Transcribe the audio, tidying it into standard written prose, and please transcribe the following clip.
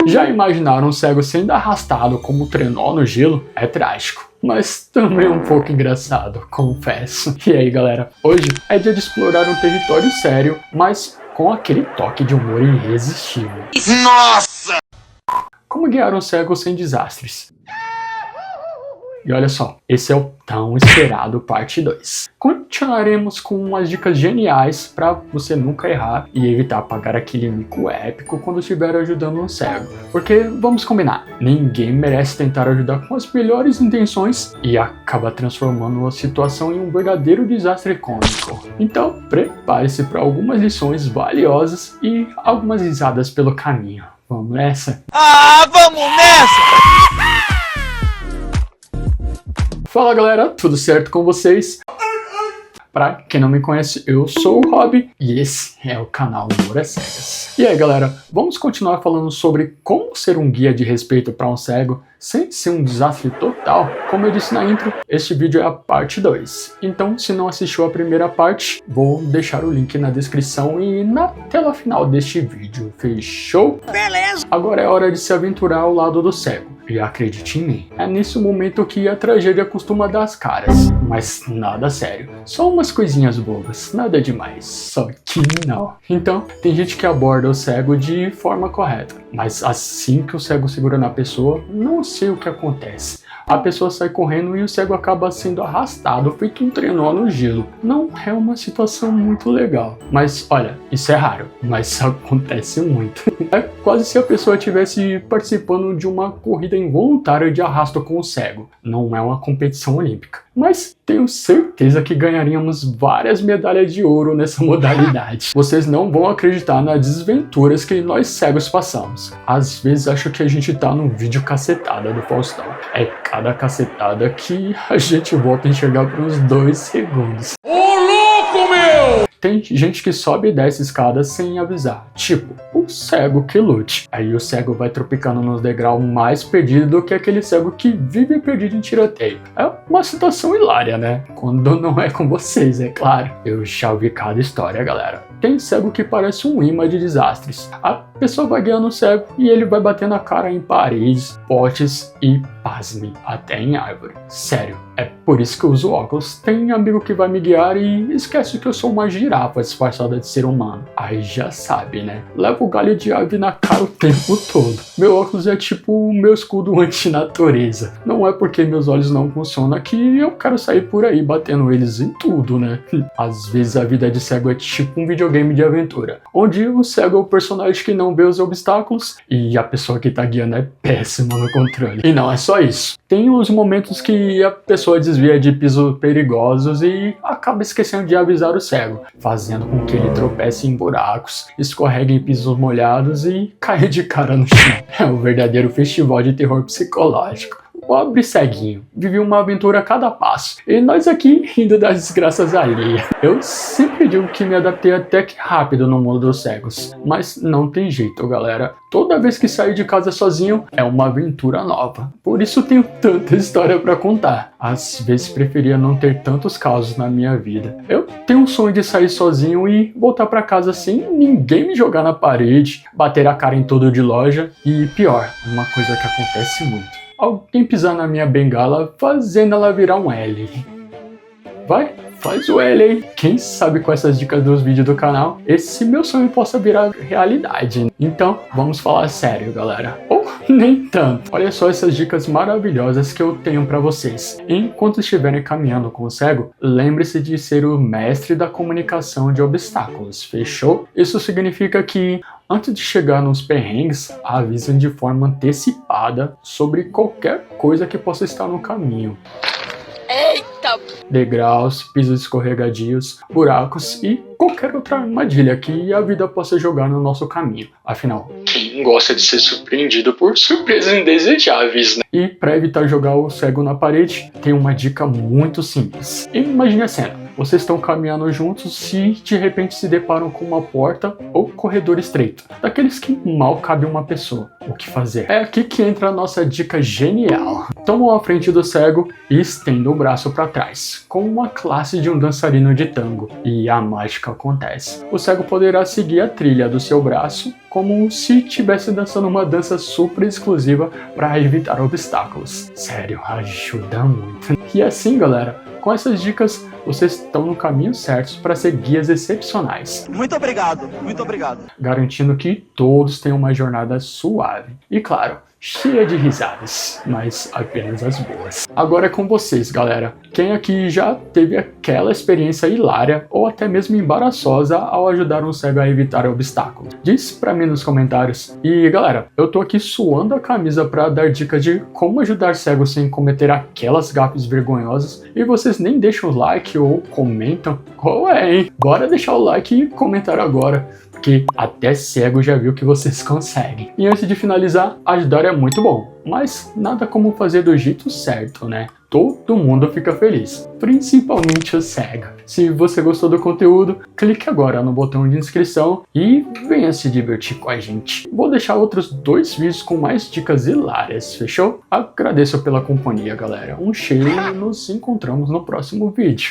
Já imaginaram um cego sendo arrastado como trenó no gelo? É trágico, mas também um pouco engraçado, confesso. E aí galera, hoje é dia de explorar um território sério, mas com aquele toque de humor irresistível. Nossa! Como guiar um cego sem desastres? E olha só, esse é o tão esperado parte 2. Continuaremos com umas dicas geniais para você nunca errar e evitar pagar aquele mico épico quando estiver ajudando um cego. Porque, vamos combinar, ninguém merece tentar ajudar com as melhores intenções e acaba transformando a situação em um verdadeiro desastre cômico. Então, prepare-se para algumas lições valiosas e algumas risadas pelo caminho. Vamos nessa? Ah, vamos nessa! Fala galera, tudo certo com vocês? Pra quem não me conhece, eu sou o Rob e esse é o canal Humor às Cegas. E aí galera, vamos continuar falando sobre como ser um guia de respeito para um cego sem ser um desastre total? Como eu disse na intro, este vídeo é a parte 2. Então, se não assistiu a primeira parte, vou deixar o link na descrição e na tela final deste vídeo. Fechou? Beleza! Agora é hora de se aventurar ao lado do cego. E acredite em mim, é nesse momento que a tragédia costuma dar as caras. Mas nada sério, só umas coisinhas bobas, nada demais, só que não. Então, tem gente que aborda o cego de forma correta, mas assim que o cego segura na pessoa, não sei o que acontece. A pessoa sai correndo e o cego acaba sendo arrastado, feito um trenó no gelo. Não é uma situação muito legal. Mas olha, isso é raro, mas acontece muito. É quase se a pessoa estivesse participando de uma corrida involuntária de arrasto com o cego. Não é uma competição olímpica. Mas tenho certeza que ganharíamos várias medalhas de ouro nessa modalidade. Vocês não vão acreditar nas desventuras que nós cegos passamos. Às vezes acho que a gente tá num vídeo cacetada do Faustão. É cada cacetada que a gente volta a enxergar por uns 2 segundos. Ô louco, meu! Tem gente que sobe e desce escadas sem avisar, tipo, o cego que lute. Aí o cego vai tropicando nos degraus mais perdido do que aquele cego que vive perdido em tiroteio. É uma situação hilária, né? Quando não é com vocês, é claro. Eu já ouvi cada história, galera. Tem cego que parece um imã de desastres. A pessoa vai guiando o cego e ele vai batendo a cara em paredes, potes e, pasme, até em árvore. Sério, é por isso que eu uso óculos. Tem amigo que vai me guiar e esquece que eu sou uma girafa disfarçada de ser humano. Aí já sabe, né? Levo o galho de ave na cara o tempo todo. Meu óculos é tipo o meu escudo anti-natureza. Não é porque meus olhos não funcionam que eu quero sair por aí batendo eles em tudo, né? Às vezes a vida de cego é tipo um videogame de aventura, onde o cego é o personagem que não vê os obstáculos e a pessoa que tá guiando é péssima no controle. E não é só isso. Tem os momentos que a pessoa desvia de pisos perigosos e acaba esquecendo de avisar o cego, fazendo com que ele tropece em buracos, escorregue em pisos molhados e caia de cara no chão. É um verdadeiro festival de terror psicológico. Pobre ceguinho, vive uma aventura a cada passo, e nós aqui rindo das desgraças alheias. Eu sempre digo que me adaptei até que rápido no mundo dos cegos, mas não tem jeito, galera. Toda vez que saio de casa sozinho é uma aventura nova, por isso tenho tanta história para contar. Às vezes preferia não ter tantos casos na minha vida. Eu tenho um sonho de sair sozinho e voltar para casa sem ninguém me jogar na parede, bater a cara em todo de loja e pior, uma coisa que acontece muito. Alguém pisar na minha bengala fazendo ela virar um L. Vai, faz o L aí. Quem sabe com essas dicas dos vídeos do canal, esse meu sonho possa virar realidade. Então, vamos falar sério, galera. Ou nem tanto. Olha só essas dicas maravilhosas que eu tenho pra vocês. Enquanto estiverem caminhando com o cego, lembre-se de ser o mestre da comunicação de obstáculos, fechou? Isso significa que antes de chegar nos perrengues, avisem de forma antecipada sobre qualquer coisa que possa estar no caminho. Eita! Degraus, pisos escorregadios, buracos e qualquer outra armadilha que a vida possa jogar no nosso caminho. Afinal, quem gosta de ser surpreendido por surpresas indesejáveis, né? E para evitar jogar o cego na parede, tem uma dica muito simples. Imagine a cena. Vocês estão caminhando juntos e de repente se deparam com uma porta ou corredor estreito, daqueles que mal cabe uma pessoa. O que fazer? É aqui que entra a nossa dica genial. tomam a frente do cego e estendem o braço para trás, como uma classe de um dançarino de tango, e a mágica acontece. O cego poderá seguir a trilha do seu braço como se estivesse dançando uma dança super exclusiva para evitar obstáculos. Sério, ajuda muito. E assim, galera, com essas dicas, vocês estão no caminho certo para ser guias excepcionais. Muito obrigado, muito obrigado. Garantindo que todos tenham uma jornada suave. E claro, cheia de risadas, mas apenas as boas. Agora é com vocês, galera. Quem aqui já teve aquela experiência hilária ou até mesmo embaraçosa ao ajudar um cego a evitar obstáculos? Diz pra mim nos comentários. E galera, eu tô aqui suando a camisa pra dar dicas de como ajudar cegos sem cometer aquelas gafes vergonhosas e vocês nem deixam o like ou comentam. Ué, hein? Bora deixar o like e comentar agora, porque até cego já viu que vocês conseguem. E antes de finalizar, ajudar é muito bom, mas nada como fazer do jeito certo, né? Todo mundo fica feliz, principalmente o cego. Se você gostou do conteúdo, clique agora no botão de inscrição e venha se divertir com a gente. Vou deixar outros 2 vídeos com mais dicas hilárias, fechou? Agradeço pela companhia, galera. Um cheiro e nos encontramos no próximo vídeo.